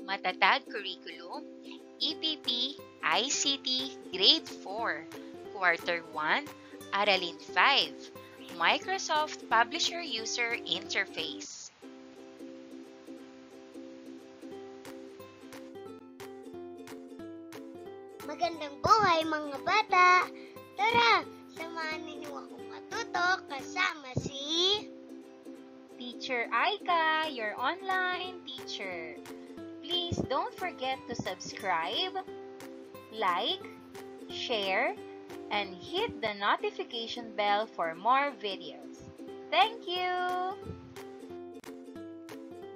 Matatag Curriculum, EPP, ICT, Grade 4, Quarter 1, Aralin 5, Microsoft Publisher User Interface. Magandang buhay mga bata! Tara, samahan ninyo akong matuto kasama si Teacher Aika, your online teacher. Please don't forget to subscribe, like, share, and hit the notification bell for more videos. Thank you!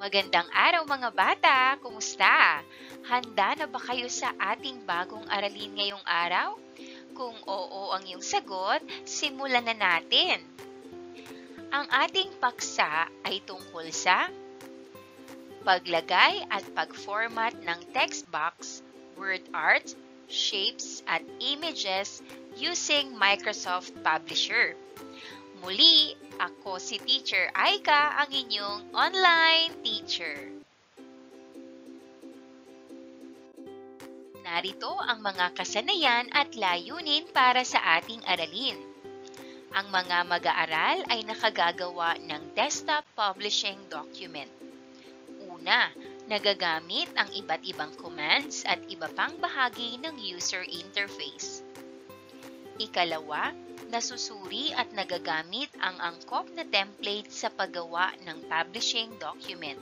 Magandang araw mga bata! Kumusta? Handa na ba kayo sa ating bagong aralin ngayong araw? Kung oo ang iyong sagot, simulan na natin. Ang ating paksa ay tungkol sa paglagay at pag-format ng text box, word art, shapes at images using Microsoft Publisher. Muli, ako si Teacher Aika, ang inyong online teacher. Narito ang mga kasanayan at layunin para sa ating aralin. Ang mga mag-aaral ay nakagagawa ng desktop publishing document. Una, nagagamit ang iba't ibang commands at iba pang bahagi ng user interface. Ikalawa, nasusuri at nagagamit ang angkop na template sa paggawa ng publishing document.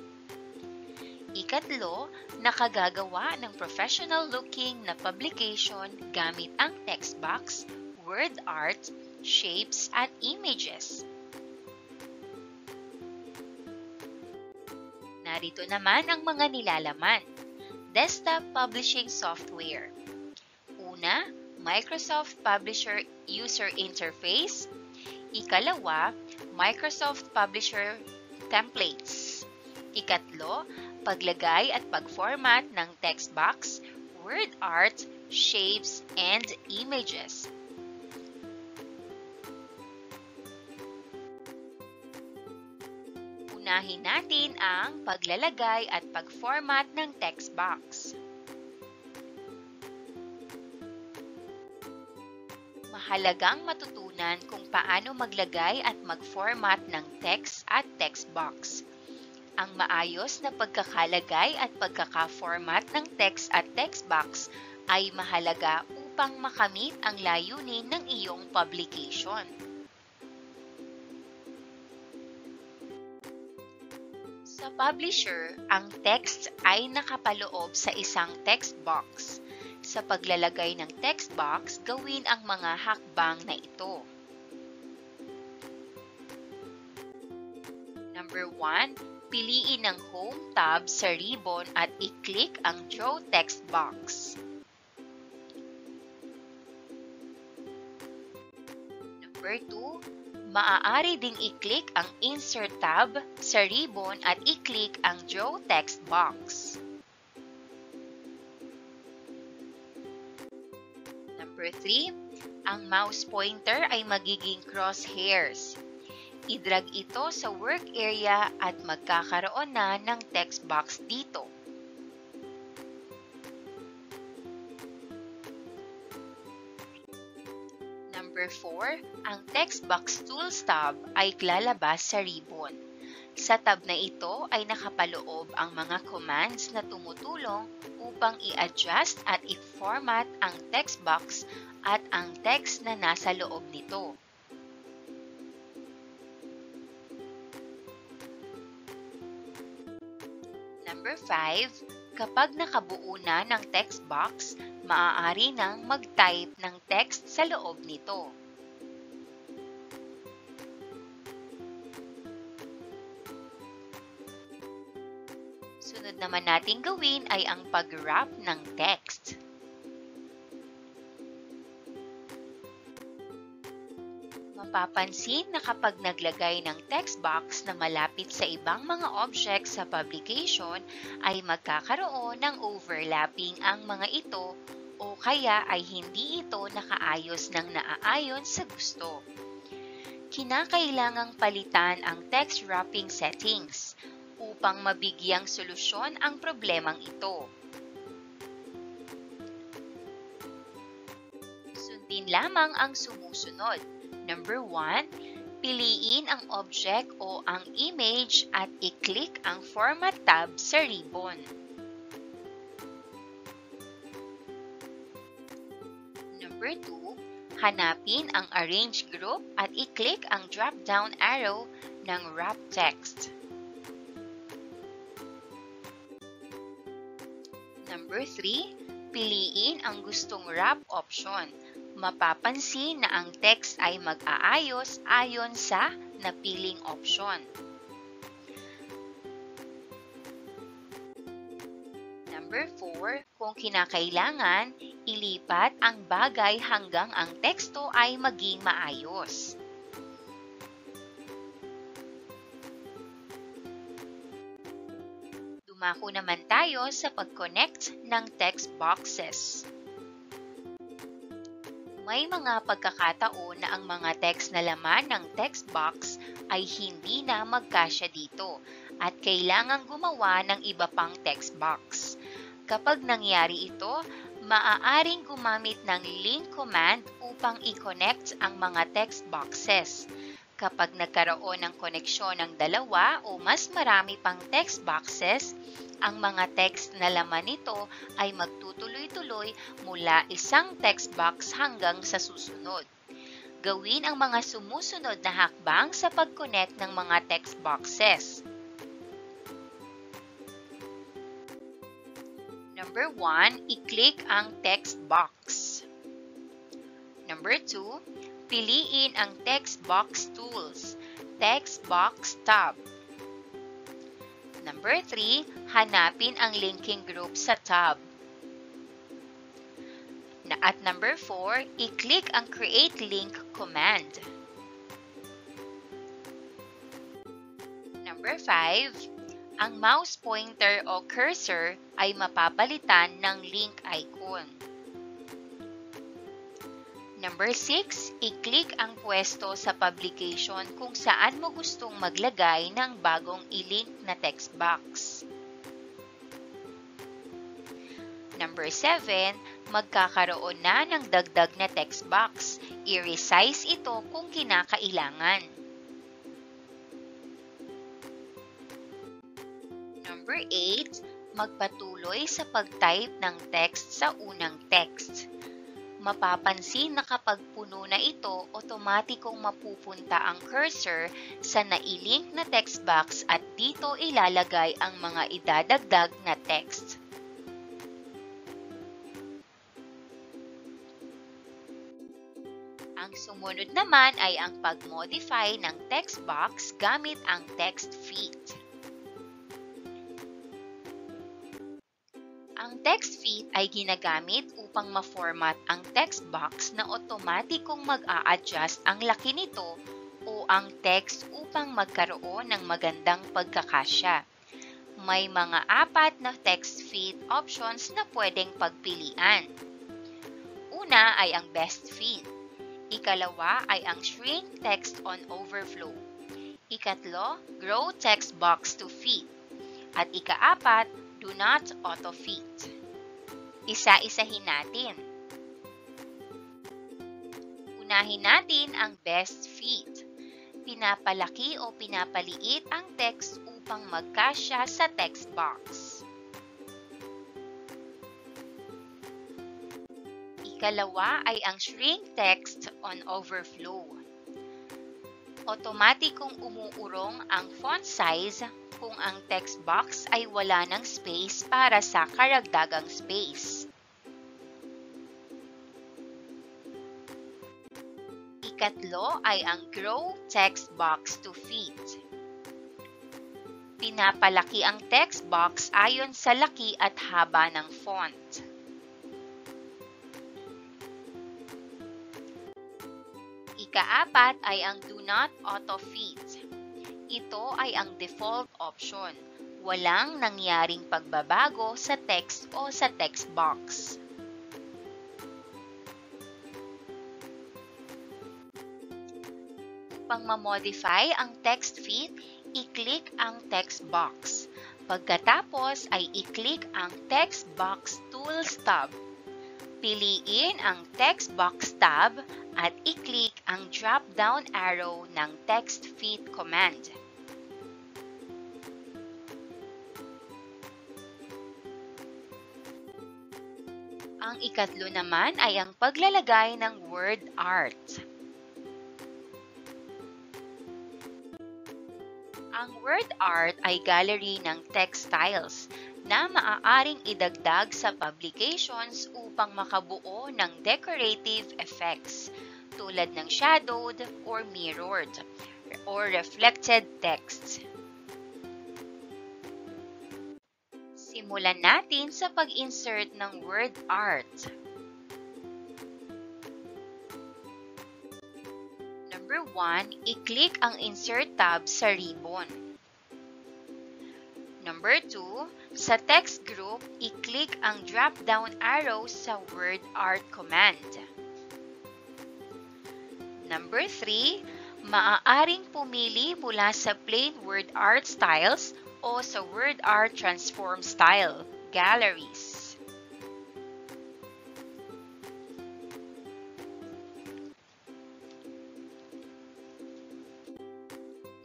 Ikatlo, nakagagawa ng professional-looking na publication gamit ang text box, word art, shapes at images. Narito naman ang mga nilalaman. Desktop Publishing Software. Una, Microsoft Publisher User Interface. Ikalawa, Microsoft Publisher Templates. Ikatlo, paglagay at pag-format ng text box, word art, shapes, and images. Unahin natin ang paglalagay at pag-format ng text box. Mahalagang matutunan kung paano maglagay at mag-format ng text at text box. Ang maayos na pagkakalagay at pagkaka-format ng text at text box ay mahalaga upang makamit ang layunin ng iyong publication. Sa publisher, ang text ay nakapaloob sa isang text box. Sa paglalagay ng text box, gawin ang mga hakbang na ito. Number 1, piliin ang Home tab sa ribbon at i-click ang Draw Text Box. Number 2, maaari ding i-click ang Insert tab sa ribbon at i-click ang Draw Text Box. Number 3, ang mouse pointer ay magiging crosshairs. I-drag ito sa work area at magkakaroon na ng text box dito. Number 4, ang text box tools tab ay lalabas sa ribbon. Sa tab na ito ay nakapaloob ang mga commands na tumutulong upang i-adjust at i-format ang text box at ang text na nasa loob nito. Number 5, kapag nakabuo na ng text box, maaari nang mag-type ng text sa loob nito. Sunod naman nating gawin ay ang pag-wrap ng text. Mapapansin na kapag naglagay ng text box na malapit sa ibang mga objects sa publication, ay magkakaroon ng overlapping ang mga ito o kaya ay hindi ito nakaayos ng naaayon sa gusto. Kinakailangang palitan ang text wrapping settings. upang mabigyang solusyon ang problemang ito. Sundin lamang ang sumusunod. Number 1, piliin ang object o ang image at i-click ang Format tab sa ribbon. Number 2, hanapin ang Arrange group at i-click ang drop-down arrow ng Wrap Text. Number 3, piliin ang gustong wrap option. Mapapansin na ang text ay mag-aayos ayon sa napiling option. Number 4, kung kinakailangan, ilipat ang bagay hanggang ang teksto ay maging maayos. Dumako naman tayo sa pag-connect ng text boxes. May mga pagkakataon na ang mga text na laman ng text box ay hindi na magkasya dito at kailangang gumawa ng iba pang text box. Kapag nangyari ito, maaaring gumamit ng link command upang i-connect ang mga text boxes. Kapag nagkaroon ng koneksyon ng dalawa o mas marami pang text boxes, ang mga text na laman nito ay magtutuloy-tuloy mula isang text box hanggang sa susunod. Gawin ang mga sumusunod na hakbang sa pag-connect ng mga text boxes. Number 1, i-click ang text box. Number 2, piliin ang text box tools, text box tab. Number 3, hanapin ang linking group sa tab. At number 4, i-click ang create link command. Number 5, ang mouse pointer o cursor ay mapapalitan ng link icon. Number 6, i-click ang pwesto sa publication kung saan mo gustong maglagay ng bagong i-link na text box. Number 7, magkakaroon na ng dagdag na text box. I-resize ito kung kinakailangan. Number 8, magpatuloy sa pag-type ng text sa unang text. Mapapansin na kapag puno na ito, otomatikong mapupunta ang cursor sa nailink na text box at dito ilalagay ang mga idadagdag na text. Ang sumunod naman ay ang pag-modify ng text box gamit ang text fit. Ang text fit ay ginagamit upang ma-format ang text box na otomatikong mag-a-adjust ang laki nito o ang text upang magkaroon ng magandang pagkakasya. May mga 4 na text fit options na pwedeng pagpilian. Una ay ang best fit. Ikalawa ay ang shrink text on overflow. Ikatlo, grow text box to fit. At ika-4, do not auto-fit. Isa-isahin natin. Unahin natin ang best fit. Pinapalaki o pinapaliit ang text upang magkasya sa text box. Ikalawa ay ang shrink text on overflow. Otomatikong umuurong ang font size kung ang text box ay wala ng space para sa karagdagang space. Ikatlo ay ang grow text box to fit. Pinapalaki ang text box ayon sa laki at haba ng font. Ika-4 ay ang do not auto-fit. Ito ay ang default option. Walang nangyaring pagbabago sa text o sa text box. Upang ma-modify ang text fit, i-click ang text box. Pagkatapos ay i-click ang text box tools tab. Piliin ang text box tab at i-click ang drop-down arrow ng text fit command. Ang ikatlo naman ay ang paglalagay ng word art. Ang word art ay gallery ng text styles na maaaring idagdag sa publications upang makabuo ng decorative effects tulad ng shadowed or mirrored or reflected text. Simulan natin sa pag-insert ng word art. Number 1, i-click ang Insert tab sa ribbon. Number 2, sa text group, i-click ang drop-down arrow sa word art command. Number 3, maaaring pumili mula sa plain word art styles o sa word art transform style galleries.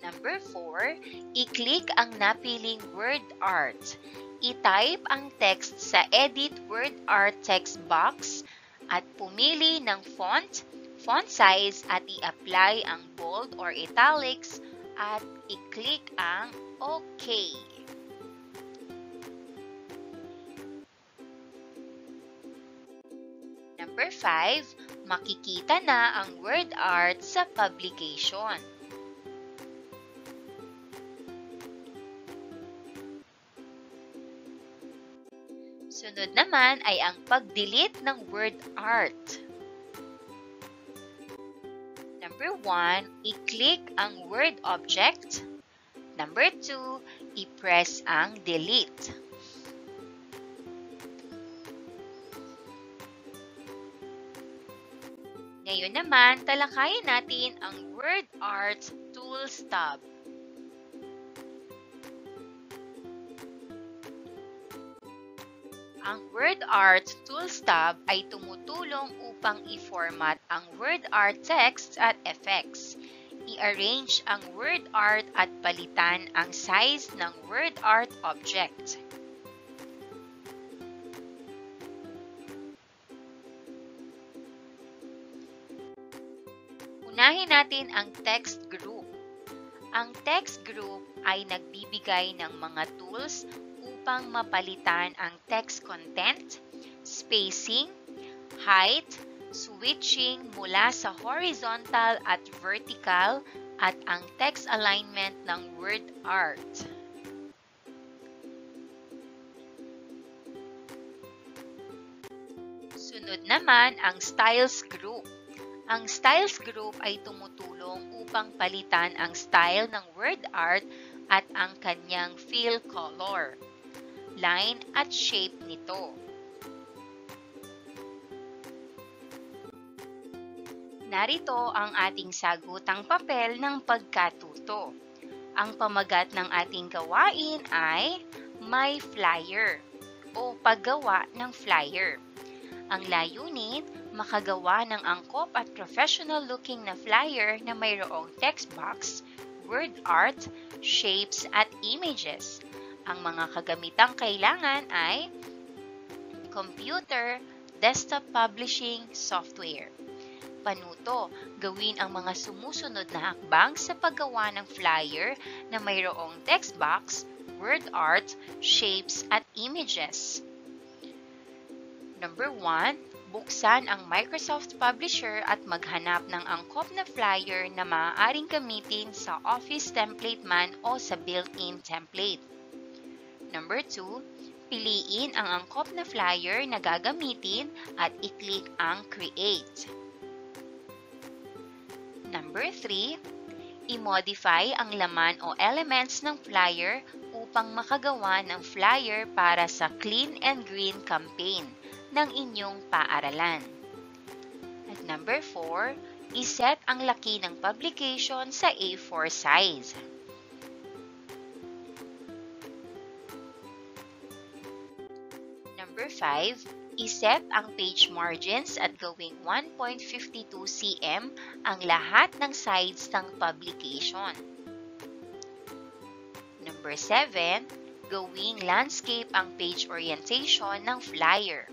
Number 4, i-click ang napiling word art. I-type ang text sa Edit Word Art text box at pumili ng font, font size at i-apply ang bold or italics at i-click ang OK. Number 5, makikita na ang word art sa publication. Sunod naman ay ang pag-delete ng word art. Number 1, i-click ang word object. Number 2, i-press ang delete. Ngayon naman, talakayin natin ang Word Art Tools tab. Ang Word Art Tools tab ay tumutulong upang i-format ang word art text at effects. I-arrange ang word art at palitan ang size ng word art object. Unahin natin ang text group. Ang text group ay nagbibigay ng mga tools upang mapalitan ang text content, spacing, height, switching mula sa horizontal at vertical at ang text alignment ng word art. Sunod naman ang Styles Group. Ang Styles Group ay tumutulong upang palitan ang style ng word art at ang kanyang fill color, line at shape nito. Narito ang ating sagutang papel ng pagkatuto. Ang pamagat ng ating gawain ay My Flyer o paggawa ng flyer. Ang layunin, makagawa ng angkop at professional-looking na flyer na mayroong text box, word art, shapes at images. Ang mga kagamitang kailangan ay computer, desktop publishing software. Panuto, gawin ang mga sumusunod na hakbang sa paggawa ng flyer na mayroong text box, word art, shapes at images. Number 1, buksan ang Microsoft Publisher at maghanap ng angkop na flyer na maaaring gamitin sa Office Template man o sa built-in template. Number 2, piliin ang angkop na flyer na gagamitin at i-click ang Create. Number 3, i-modify ang laman o elements ng flyer upang makagawa ng flyer para sa Clean and Green campaign ng inyong paaralan. At number 4, iset ang laki ng publication sa A4 size. Number 5, iset ang page margins at gawing 1.52 cm ang lahat ng sides ng publication. Number 7, gawing landscape ang page orientation ng flyer.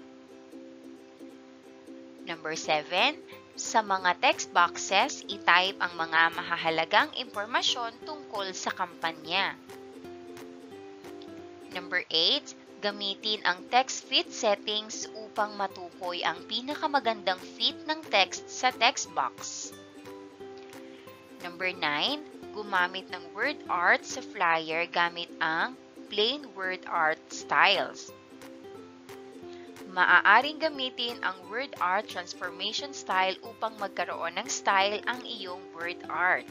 Number 7, sa mga text boxes, itype ang mga mahahalagang impormasyon tungkol sa kampanya. Number 8, gamitin ang text fit settings upang matukoy ang pinakamagandang fit ng text sa text box. Number 9, gumamit ng word art sa flyer gamit ang plain word art styles. Maaaring gamitin ang word art transformation style upang magkaroon ng style ang iyong word art.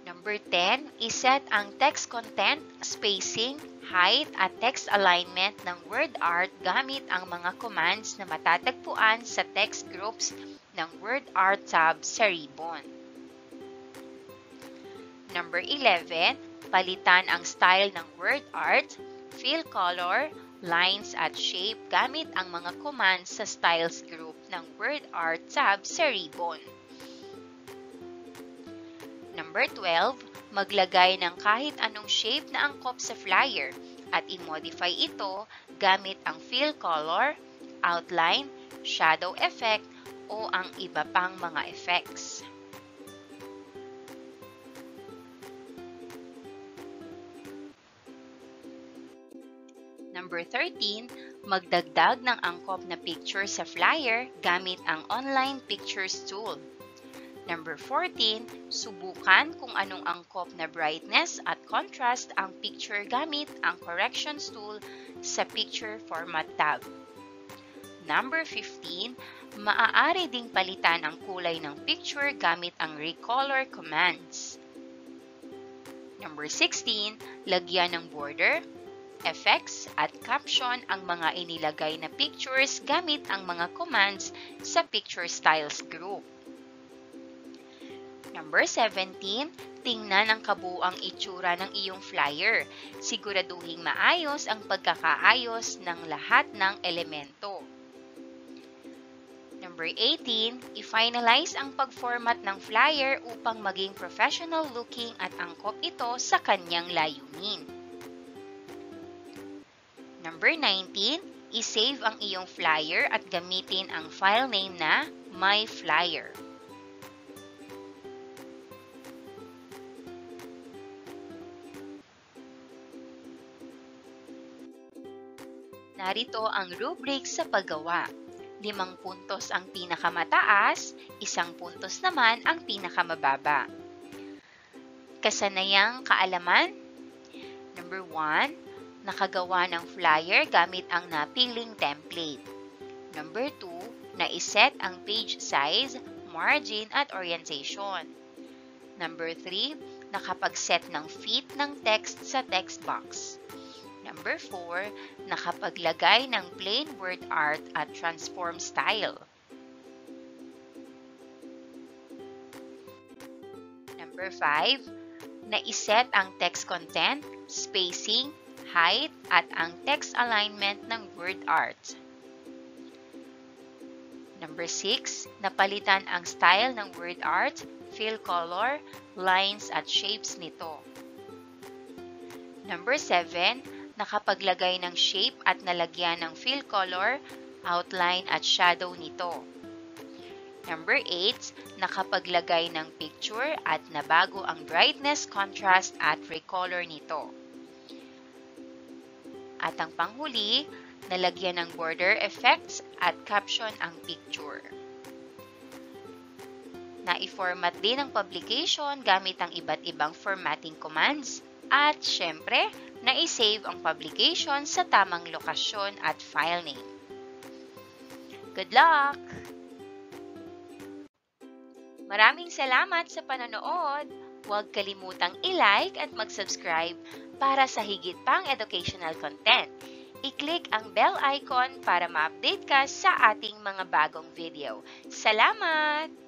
Number 10, iset ang text content, spacing, height at text alignment ng word art gamit ang mga commands na matatagpuan sa text groups ng word art tab sa ribbon. Number 11, palitan ang style ng word art, fill color, lines at shape gamit ang mga commands sa styles group ng word art tab sa ribbon. Number 12, maglagay ng kahit anong shape na angkop sa flyer at i-modify ito gamit ang fill color, outline, shadow effect o ang iba pang mga effects. Number 13, magdagdag ng angkop na picture sa flyer gamit ang Online Pictures tool. Number 14, subukan kung anong angkop na brightness at contrast ang picture gamit ang Corrections tool sa Picture Format tab. Number 15, maaari ding palitan ang kulay ng picture gamit ang Recolor commands. Number 16, lagyan ng border, effects at caption ang mga inilagay na pictures gamit ang mga commands sa Picture Styles group. Number 17, tingnan ang kabuuang itsura ng iyong flyer. Siguraduhing maayos ang pagkakaayos ng lahat ng elemento. Number 18, i-finalize ang pag-format ng flyer upang maging professional looking at angkop ito sa kanyang layunin. Number 19, i-save ang iyong flyer at gamitin ang file name na My Flyer. Narito ang rubric sa paggawa. 5 puntos ang pinakamataas, 1 puntos naman ang pinakamababa. Kasanayang kaalaman. Number 1, nakagawa ng flyer gamit ang napiling template. Number 2, naiset ang page size, margin at orientation. Number 3, nakapag-set ng fit ng text sa text box. Number 4, nakapaglagay ng plain word art at transform style. Number 5, naiset ang text content, spacing, height, at ang text alignment ng word art. Number 6, napalitan ang style ng word art, fill color, lines at shapes nito. Number 7, nakapaglagay ng shape at nalagyan ng fill color, outline at shadow nito. Number 8, nakapaglagay ng picture at nabago ang brightness, contrast at recolor nito. At ang panghuli, nalagyan ng border effects at caption ang picture. Na-format din ang publication gamit ang iba't ibang formatting commands at syempre, na-save ang publication sa tamang lokasyon at file name. Good luck! Maraming salamat sa panonood! Huwag kalimutang i-like at mag-subscribe para sa higit pang educational content. I-click ang bell icon para ma-update ka sa ating mga bagong video. Salamat!